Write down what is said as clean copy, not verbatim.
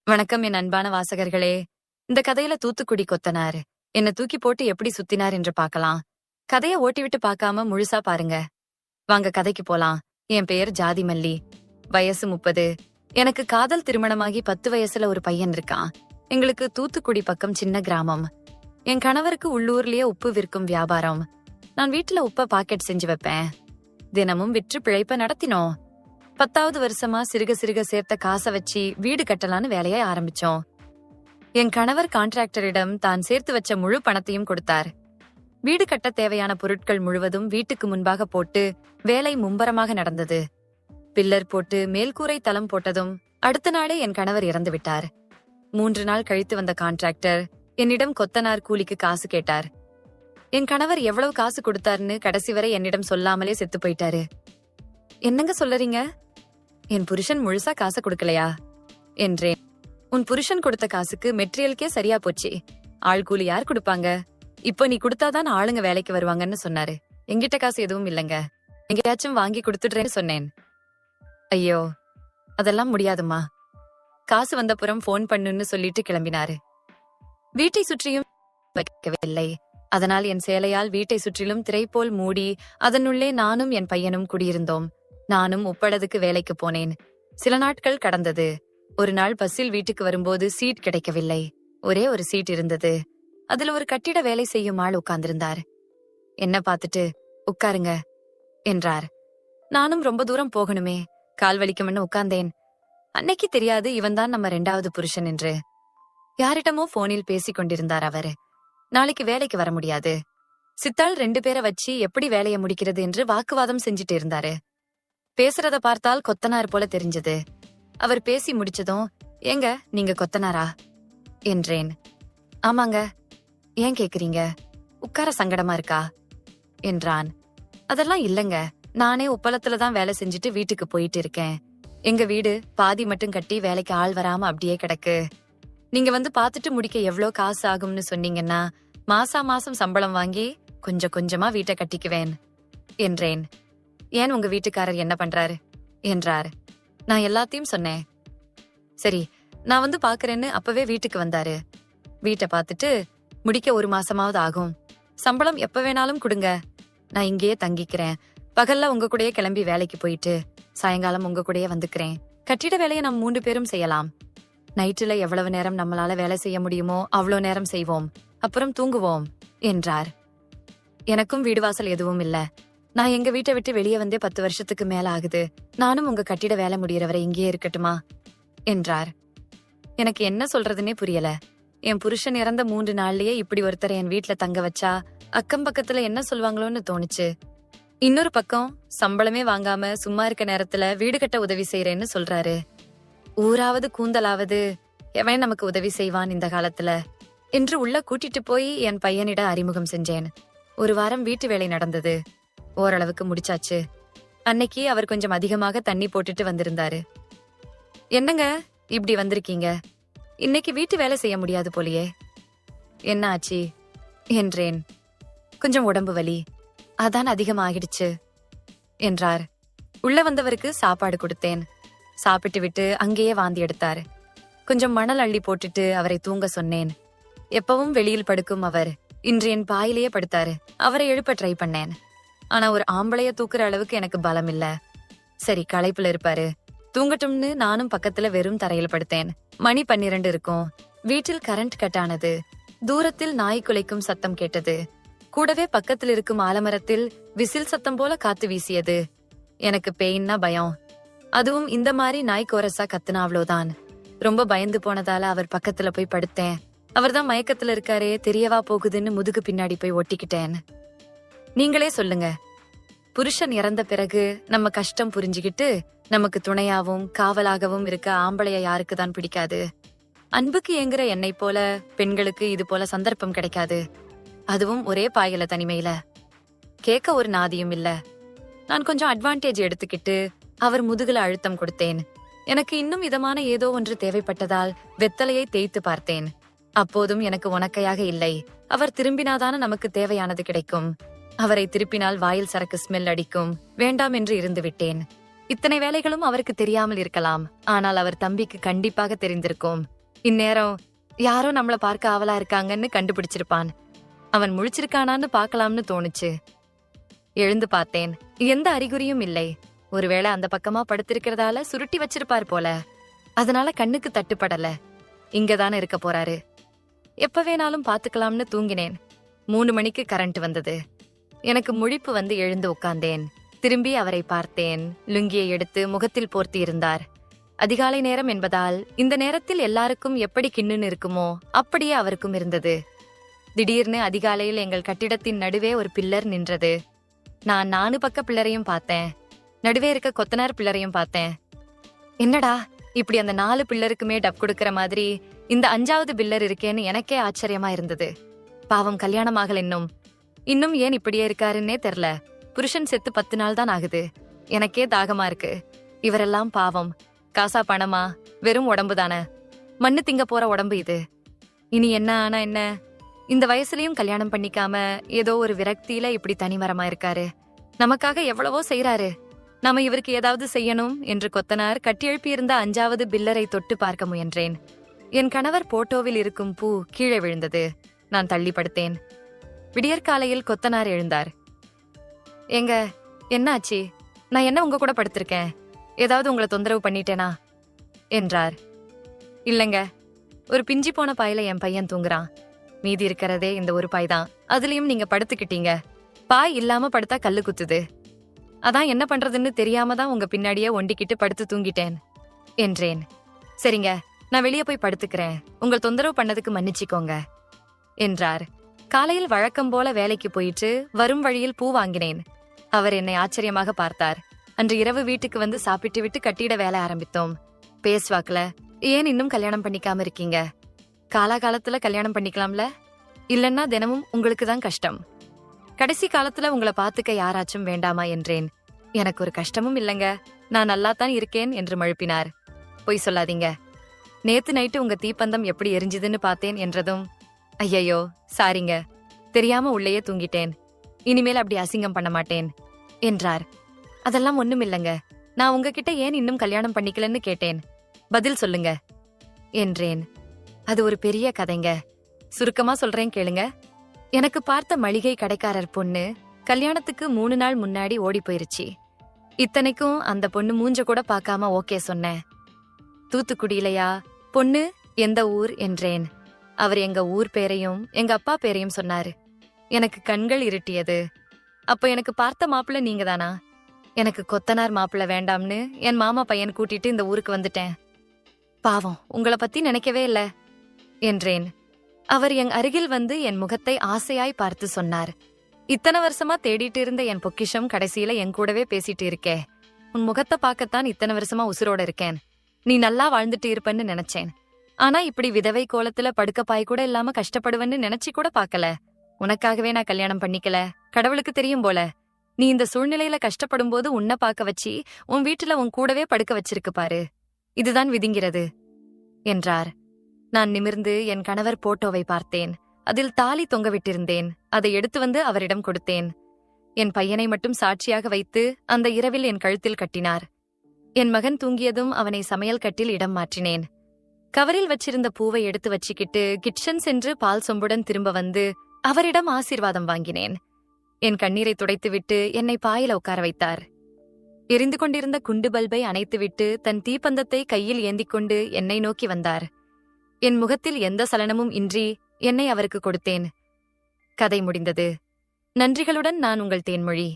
வணக்கம் என் அன்பான வாசகர்களே. இந்த கதையில தூத்துக்குடி கொத்தனார் என்ன தூக்கி போட்டு எப்படி சுத்தினார் என்று பார்க்கலாம். கதைய ஓட்டிவிட்டு பார்க்காம முழுசா பாருங்க. வாங்க கதைக்கு போலாம். என் பெயர் ஜாதிமல்லி. வயசு 30. எனக்கு காதல் திருமணமாகி 10 வயசுல ஒரு பையன் இருக்கான். எங்களுக்கு தூத்துக்குடி பக்கம் சின்ன கிராமம். என் கணவருக்கு உள்ளூர்லயே உப்பு விற்கும் வியாபாரம். நான் வீட்டுல உப்ப பாக்கெட் செஞ்சு வைப்பேன். தினமும் விற்று பிழைப்ப நடத்தினோம். 10வது வருஷமா சிறுக சிறுக சேர்த்த காசை வச்சு வீடு கட்டலான்னு வேலையை ஆரம்பிச்சோம். என் கணவர் கான்ட்ராக்டரிடம் தான் சேர்த்து வச்ச முழு பணத்தையும் கொடுத்தார். வீடு கட்ட தேவையான பொருட்கள் முழுவதும் வீட்டுக்கு முன்பாக போட்டு வேலை மும்பரமாக நடந்தது. பில்லர் போட்டு மேல்கூரை தளம் போட்டதும் அடுத்த நாளே என் கணவர் இறந்து விட்டார். 3 நாள் கழித்து வந்த கான்ட்ராக்டர் என்னிடம் கொத்தனார் கூலிக்கு காசு கேட்டார். என் கணவர் எவ்வளவு காசு கொடுத்தாருன்னு கடைசி வரை என்னிடம் சொல்லாமலே செத்து போயிட்டாரு. என்னங்க சொல்லறீங்க? என் புருஷன் முழுசா காசு கொடுக்கலையா என்றேன். உன் புருஷன் கொடுத்த காசுக்கு மெட்டீரியலுக்கே சரியா போச்சு. ஆள் கூலி யார் கொடுப்பாங்க? இப்போ நீ கொடுத்தாதான் ஆளுங்க வேலைக்கு வருவாங்கன்னு சொன்னாரு. எங்கிட்ட காசு எதுவும் இல்லங்க, எங்கேயாச்சும் வாங்கி கொடுத்துடுறேன்னு சொன்னேன். ஐயோ, அதெல்லாம் முடியாதுமா. காசு வந்தப்புறம் போன் பண்ணுன்னு சொல்லிட்டு கிளம்பினாரு. வீட்டை சுற்றியும் வைக்கவில்லை. அதனால் என் சேலையால் வீட்டை சுற்றிலும் திரை போல் மூடி அதனுள்ளே நானும் என் பையனும் குடியிருந்தோம். நானும் உப்பளதுக்கு வேலைக்கு போனேன். சில நாட்கள் கடந்தது. ஒரு நாள் பஸ்ஸில் வீட்டுக்கு வரும்போது சீட் கிடைக்கவில்லை. ஒரே ஒரு சீட் இருந்தது. அதுல ஒரு கட்டிட வேலை செய்யும் ஆள் உட்கார்ந்திருந்தார். என்ன பார்த்துட்டு உட்காருங்க என்றார். நானும் ரொம்ப தூரம் போகணுமே, கால் வலிக்கும்னு உட்கார்ந்தேன். அன்னைக்கு தெரியாது இவன்தான் நம்ம 2வது புருஷன் என்று. யாரிடமோ போனில் பேசிக் கொண்டிருந்தார் அவரு. நாளைக்கு வேலைக்கு வர முடியாது. சித்தாள் 2 பேரை வச்சு எப்படி வேலையை முடிக்கிறது என்று வாக்குவாதம் செஞ்சுட்டு இருந்தாரு. பேசுறத பார்த்தால் கொத்தனார் போல தெரிஞ்சது. அவர் பேசி முடிச்சதும், ஏங்க நீங்க கொத்தனாரா என்றேன். ஆமாங்க. ஏன் கேக்குறீங்க? உட்கார சங்கடமா இருக்கா என்றான். அதெல்லாம் இல்லங்க, நானே உப்பளத்துலதான் வேலை செஞ்சுட்டு வீட்டுக்கு போயிட்டு இருக்கேன். எங்க வீடு பாதி மட்டும் கட்டி வேலைக்கு ஆள் வராம அப்படியே கிடக்கு. நீங்க வந்து பாத்துட்டு முடிக்க எவ்வளவு காசு ஆகும்னு சொன்னீங்கன்னா மாசா மாசம் சம்பளம் வாங்கி கொஞ்சம் கொஞ்சமா வீட்டை கட்டிக்குவேன் என்றேன். ஏன் உங்க வீட்டுக்காரர் என்ன பண்றாரு என்றார். நான் எல்லாத்தையும் சொன்னேன். சரி, நான் வந்து பாக்குறேன்னு அப்பவே வீட்டுக்கு வந்தாரு. வீட்டை பார்த்துட்டு முடிக்க 1 மாசமாவது ஆகும். சம்பளம் எப்ப வேணாலும் கொடுங்க, நான் இங்கேயே தங்கிக்கிறேன். பகல்ல உங்க கூடயே கிளம்பி வேலைக்கு போயிட்டு சாயங்காலம் உங்க கூடயே வந்துக்கிறேன். கட்டிட வேலையை நம் 3 பேரும் செய்யலாம். நைட்டுல எவ்வளவு நேரம் நம்மளால வேலை செய்ய முடியுமோ அவ்வளோ நேரம் செய்வோம், அப்புறம் தூங்குவோம் என்றார். எனக்கும் வீடு வாசல் எதுவும் இல்ல. நான் எங்க வீட்டை விட்டு வெளியே வந்தே 10 வருஷத்துக்கு மேல ஆகுது. நானும் உங்க கட்டிட வேலை முடியறவரை இங்கேயே இருக்கட்டுமா என்றார். எனக்கு என்ன சொல்றதுன்னே புரியல. என் புருஷன் இறந்த 3 நாள்லயே இப்படி ஒருத்தரை என் வீட்டுல தங்க வச்சா அக்கம் பக்கத்துல என்ன சொல்வாங்களோன்னு தோணுச்சு. இன்னொரு பக்கம் சம்பளமே வாங்காம சும்மா இருக்க நேரத்துல வீடு கட்ட உதவி செய்யறேன்னு சொல்றாரு. ஊராவது கூந்தலாவது எவன் நமக்கு உதவி செய்வான் இந்த காலத்துல என்று உள்ள கூட்டிட்டு போய் என் பையனிட அறிமுகம் செஞ்சேன். 1 வாரம் வீட்டு வேலை நடந்தது. ஓரளவுக்கு முடிச்சாச்சு. அன்னைக்கு அவர் கொஞ்சம் அதிகமாக தண்ணி போட்டுட்டு வந்திருந்தாரு. என்னங்க இப்படி வந்திருக்கீங்க? இன்னைக்கு வீட்டு வேலை செய்ய முடியாது போலியே. என்ன ஆச்சு என்றேன். கொஞ்சம் உடம்பு வலி, அதான் அதிகமாகிடுச்சு என்றார். உள்ள வந்தவருக்கு சாப்பாடு கொடுத்தேன். சாப்பிட்டு விட்டு அங்கேயே வாந்தி எடுத்தார். கொஞ்சம் மணல் அள்ளி போட்டுட்டு அவரை தூங்க சொன்னேன். எப்பவும் வெளியில் படுக்கும் அவர் இன்று என் பாயிலேயே படுத்தாரு. அவரை எழுப்ப ட்ரை பண்ணேன். ஆனா ஒரு ஆம்பளைய தூக்குற அளவுக்கு எனக்கு பலம் இல்ல. சரி, களைப்புல இருப்பாரு, தூங்கட்டும்னு நானும் பக்கத்துல வெறும் தரையில் படுத்தேன். மணி 12 இருக்கும். வீட்டில் கரண்ட் கட் ஆனது. தூரத்தில் நாய் குலைக்கும் சத்தம் கேட்டது. கூடவே பக்கத்தில் இருக்கும் ஆலமரத்தில் விசில் சத்தம் போல காத்து வீசியது. எனக்கு பேயின்னா பயம். அதுவும் இந்த மாதிரி நாய் கோரசா கத்துனா அவ்வளோதான். ரொம்ப பயந்து போனதால அவர் பக்கத்துல போய் படுத்தேன். அவர்தான் மயக்கத்துல இருக்காரே, தெரியவா போகுதுன்னு முதுகு பின்னாடி போய் ஒட்டிக்கிட்டேன். நீங்களே சொல்லுங்க, புருஷன் இறந்த பிறகு நம்ம கஷ்டம் புரிஞ்சுகிட்டு நமக்கு துணையாவும் காவலாகவும் இருக்க ஆம்பளைய யாருக்கு தான் பிடிக்காது? அன்புக்கு ஏங்குற என்னை போல பெண்களுக்கு இது போல சந்தர்ப்பம் கிடைக்காது. அதுவும் ஒரே பாயில தனிமையில. கேட்க ஒரு நாதியும் இல்ல. நான் கொஞ்சம் அட்வான்டேஜ் எடுத்துக்கிட்டு அவர் முதுகுல அழுத்தம் கொடுத்தேன். எனக்கு இன்னும் இதமான ஏதோ ஒன்று தேவைப்பட்டதால் வெத்தலையை தேய்த்து பார்த்தேன். அப்போதும் எனக்கு உனக்கையாக இல்லை. அவர் திரும்பினாதான நமக்கு தேவையானது கிடைக்கும். அவரை திருப்பினால் வாயில் சரக்கு ஸ்மெல் அடிக்கும். வேண்டாம் என்று இருந்து விட்டேன். இத்தனை வேலைகளும் அவருக்கு தெரியாமல் இருக்கலாம். ஆனால் அவர் தம்பிக்கு கண்டிப்பாக தெரிந்திருக்கும். இந்நேரம் யாரோ நம்மள பார்க்க ஆவலா இருக்காங்கன்னு கண்டுபிடிச்சிருப்பான். அவன் முழிச்சிருக்கானான்னு பார்க்கலாம்னு தோணுச்சு. எழுந்து பார்த்தேன். எந்த அறிகுறியும் இல்லை. ஒருவேளை அந்த பக்கமா படுத்திருக்கிறதால சுருட்டி வச்சிருப்பார் போல. அதனால கண்ணுக்கு தட்டுப்படல. இங்கதானே இருக்க போறாரு. எப்ப வேணாலும் பாத்துக்கலாம்னு தூங்கினேன். 3 மணிக்கு கரண்ட் வந்தது. எனக்கு முழிப்பு வந்து எழுந்து உட்கார்ந்தேன். திரும்பி அவரை பார்த்தேன். லுங்கியை எடுத்து முகத்தில் போர்த்தி இருந்தார். அதிகாலை நேரம் என்பதால் இந்த நேரத்தில் எல்லாருக்கும் எப்படி கிண்ணுன்னு இருக்குமோ அப்படியே அவருக்கும் இருந்தது. திடீர்னு அதிகாலையில் எங்கள் கட்டிடத்தின் நடுவே ஒரு பில்லர் நின்றது. நான் 4 பக்க பில்லரையும் பார்த்தேன். நடுவே இருக்க கொத்தனார் பில்லரையும் பார்த்தேன். என்னடா இப்படி அந்த 4 பில்லருக்குமே டப் கொடுக்கற மாதிரி இந்த 5வது பில்லர் இருக்கேன்னு எனக்கே ஆச்சரியமா இருந்தது. பாவம் கல்யாணமாகல இன்னும் ஏன் இப்படியே இருக்காருன்னே தெரியல. புருஷன் செத்து 10 நாள் தான் ஆகுது. எனக்கே தாகமா இருக்கு. இவரெல்லாம் பாவம். காசா பணமா? வெறும் உடம்பு தானே. மண்ணு திங்க போற உடம்பு இது. இனி என்ன ஆனா என்ன? இந்த வயசுலயும் கல்யாணம் பண்ணிக்காம ஏதோ ஒரு விரக்தியில இப்படி தனிமரமா இருக்காரு. நமக்காக எவ்வளவோ செய்யறாரு. நாம இவருக்கு ஏதாவது செய்யணும் என்று கொத்தனார் கட்டியெழுப்பியிருந்த 5வது பில்லரை தொட்டு பார்க்க முயன்றேன். என் கணவர் போட்டோவில் இருக்கும் பூ கீழே விழுந்தது. நான் தள்ளி படுத்தேன். விடியற்காலையில் கொத்தனார் எழுந்தார். எங்க என்னாச்சு? நான் என்ன உங்க கூட படுத்திருக்கேன்? ஏதாவது உங்களை தொந்தரவு பண்ணிட்டேனா என்றார். இல்லங்க, ஒரு பிஞ்சி போன பாயில என் பையன் தூங்குறான். மீதி இருக்கிறதே இந்த ஒரு பாய் தான். அதுலயும் நீங்க படுத்துக்கிட்டீங்க. பாய் இல்லாம படுத்தா கல்லு குத்துது. அதான் என்ன பண்றதுன்னு தெரியாம தான் உங்க பின்னாடியே ஒண்டிக்கிட்டு படுத்து தூங்கிட்டேன் என்றேன். சரிங்க, நான் வெளியே போய் படுத்துக்கிறேன். உங்கள் தொந்தரவு பண்ணதுக்கு மன்னிச்சுக்கோங்க என்றார். காலையில் வழக்கம் போல வேலைக்கு போயிட்டு வரும் வழியில் பூ வாங்கினேன். அவர் என்னை ஆச்சரியமாக பார்த்தார். அன்று இரவு வீட்டுக்கு வந்து சாப்பிட்டு விட்டு கட்டிட வேலை ஆரம்பித்தோம். பேசுவாக்குல, ஏன் இன்னும் கல்யாணம் பண்ணிக்காம இருக்கீங்க? காலாகாலத்துல கல்யாணம் பண்ணிக்கலாம்ல? இல்லன்னா தினமும் உங்களுக்கு தான் கஷ்டம். கடைசி காலத்துல உங்களை பாத்துக்க யாராச்சும் வேண்டாமா என்றேன். எனக்கு ஒரு கஷ்டமும் இல்லங்க, நான் நல்லாத்தான் இருக்கேன் என்று மழுப்பினார். பொய் சொல்லாதீங்க. நேத்து நைட்டு உங்க தீப்பந்தம் எப்படி எரிஞ்சுதுன்னு பார்த்தேன் என்றதும், ஐயையோ சாரிங்க, தெரியாம உள்ளேயே தூங்கிட்டேன். இனிமேல் அப்படி அசிங்கம் பண்ண மாட்டேன் என்றார். அதெல்லாம் ஒண்ணும் இல்லங்க. நான் உங்ககிட்ட ஏன் இன்னும் கல்யாணம் பண்ணிக்கலன்னு கேட்டேன். பதில் சொல்லுங்க என்றேன். அது ஒரு பெரிய கதைங்க. சுருக்கமா சொல்றேன் கேளுங்க. எனக்கு பார்த்த மளிகை கடைக்காரர் பொண்ணு கல்யாணத்துக்கு 3 நாள் முன்னாடி ஓடி போயிருச்சு. இத்தனைக்கும் அந்த பொண்ணு மூஞ்ச கூட பார்க்காம ஓகே சொன்னேன். தூத்துக்குடியிலையா? பொண்ணு எந்த ஊர் என்றேன். அவர் எங்க ஊர் பேரையும் எங்க அப்பா பேரையும் சொன்னாரு. எனக்கு கண்கள் இருட்டியது. அப்ப எனக்கு பார்த்த மாப்பிள்ள நீங்க தானா? எனக்கு கொத்தனார் மாப்பிள்ள வேண்டாம்னு என் மாமா பையன் கூட்டிட்டு இந்த ஊருக்கு வந்துட்டேன். பாவம், உங்களை பத்தி நினைக்கவே இல்ல என்றேன். அவர் என் அருகில் வந்து என் முகத்தை ஆசையாய் பார்த்து சொன்னார். இத்தனை வருஷமா தேடிட்டு இருந்த என் பொக்கிஷம் கடைசியில என் கூடவே பேசிட்டு இருக்கே. உன் முகத்தை பார்க்கத்தான் இத்தனை வருஷமா உசுரோட இருக்கேன். நீ நல்லா வாழ்ந்துட்டு இருப்பன்னு நினைச்சேன். ஆனா இப்படி விதவை கோலத்துல படுக்கப்பாய் கூட இல்லாம கஷ்டப்படுவன்னு நினைச்சு கூட பாக்கல. உனக்காகவே நான் கல்யாணம் பண்ணிக்கல. கடவுளுக்கு தெரியும் போல. நீ இந்த சூழ்நிலையில கஷ்டப்படும் போது உன்னை பார்க்க வச்சு உன் வீட்டுல உன் கூடவே படுக்க வச்சிருக்கு பாரு. இதுதான் விதிங்கிறது என்றார். நான் நிமிர்ந்து என் கணவர் போட்டோவை பார்த்தேன். அதில் தாலி தொங்க விட்டிருந்தேன். அதை எடுத்து வந்து அவரிடம் கொடுத்தேன். என் பையனை மட்டும் சாட்சியாக வைத்து அந்த இரவில் என் கழுத்தில் கட்டினார். என் மகன் தூங்கியதும் அவனை சமையல் கட்டில் இடம் மாற்றினேன். கவரில் வச்சிருந்த பூவை எடுத்து வச்சுக்கிட்டு கிச்சன் சென்று பால் சொம்புடன் திரும்ப வந்து அவரிடம் ஆசீர்வாதம் வாங்கினேன். என் கண்ணீரை துடைத்துவிட்டு என்னை பாயில உட்கார வைத்தார். எரிந்து கொண்டிருந்த குண்டு பல்பை அணைத்துவிட்டு தன் தீப்பந்தத்தை கையில் ஏந்திக் கொண்டு என்னை நோக்கி வந்தார். என் முகத்தில் எந்த சலனமும் இன்றி என்னை அவருக்கு கொடுத்தேன். கதை முடிந்தது. நன்றிகளுடன் நான் உங்கள் தேன்மொழி.